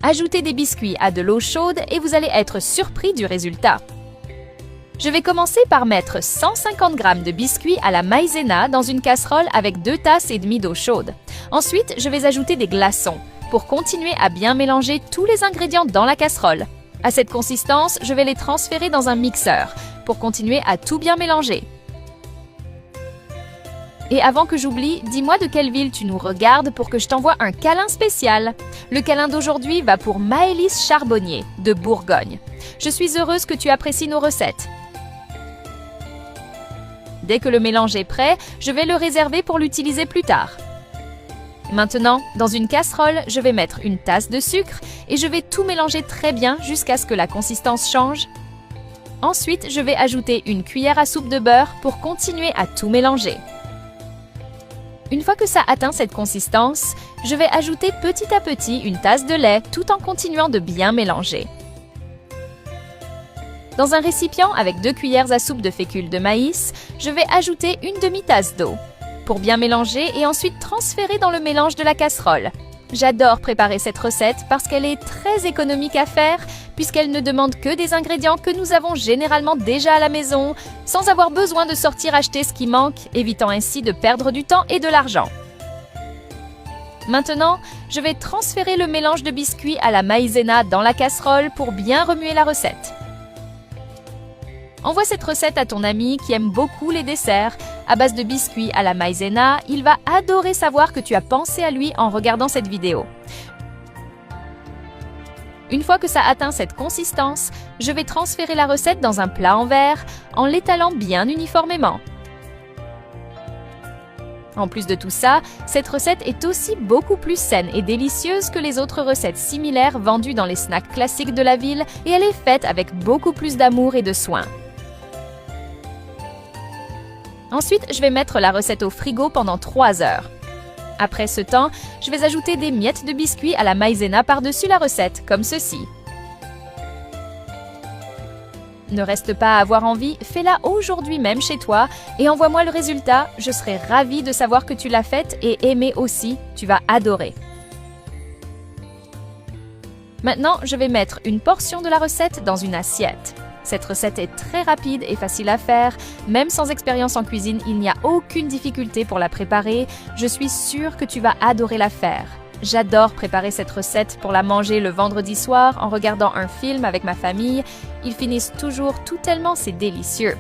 Ajoutez des biscuits à de l'eau chaude et vous allez être surpris du résultat. Je vais commencer par mettre 150 g de biscuits à la maïzena dans une casserole avec 2 tasses et demie d'eau chaude. Ensuite, je vais ajouter des glaçons pour continuer à bien mélanger tous les ingrédients dans la casserole. À cette consistance, je vais les transférer dans un mixeur pour continuer à tout bien mélanger. Et avant que j'oublie, dis-moi de quelle ville tu nous regardes pour que je t'envoie un câlin spécial. Le câlin d'aujourd'hui va pour Maëlys Charbonnier, de Bourgogne. Je suis heureuse que tu apprécies nos recettes. Dès que le mélange est prêt, je vais le réserver pour l'utiliser plus tard. Maintenant, dans une casserole, je vais mettre une tasse de sucre et je vais tout mélanger très bien jusqu'à ce que la consistance change. Ensuite, je vais ajouter une cuillère à soupe de beurre pour continuer à tout mélanger. Une fois que ça atteint cette consistance, je vais ajouter petit à petit une tasse de lait tout en continuant de bien mélanger. Dans un récipient avec 2 cuillères à soupe de fécule de maïs, je vais ajouter une demi-tasse d'eau pour bien mélanger et ensuite transférer dans le mélange de la casserole. J'adore préparer cette recette parce qu'elle est très économique à faire puisqu'elle ne demande que des ingrédients que nous avons généralement déjà à la maison, sans avoir besoin de sortir acheter ce qui manque, évitant ainsi de perdre du temps et de l'argent. Maintenant, je vais transférer le mélange de biscuits à la maïzena dans la casserole pour bien remuer la recette. Envoie cette recette à ton ami qui aime beaucoup les desserts. À base de biscuits à la maïzena, il va adorer savoir que tu as pensé à lui en regardant cette vidéo. Une fois que ça atteint cette consistance, je vais transférer la recette dans un plat en verre en l'étalant bien uniformément. En plus de tout ça, cette recette est aussi beaucoup plus saine et délicieuse que les autres recettes similaires vendues dans les snacks classiques de la ville et elle est faite avec beaucoup plus d'amour et de soin. Ensuite, je vais mettre la recette au frigo pendant 3 heures. Après ce temps, je vais ajouter des miettes de biscuits à la maïzena par-dessus la recette, comme ceci. Ne reste pas à avoir envie, fais-la aujourd'hui même chez toi et envoie-moi le résultat. Je serai ravie de savoir que tu l'as faite et aimée aussi, tu vas adorer. Maintenant, je vais mettre une portion de la recette dans une assiette. Cette recette est très rapide et facile à faire. Même sans expérience en cuisine, il n'y a aucune difficulté pour la préparer. Je suis sûre que tu vas adorer la faire. J'adore préparer cette recette pour la manger le vendredi soir en regardant un film avec ma famille. Ils finissent toujours tout tellement c'est délicieux.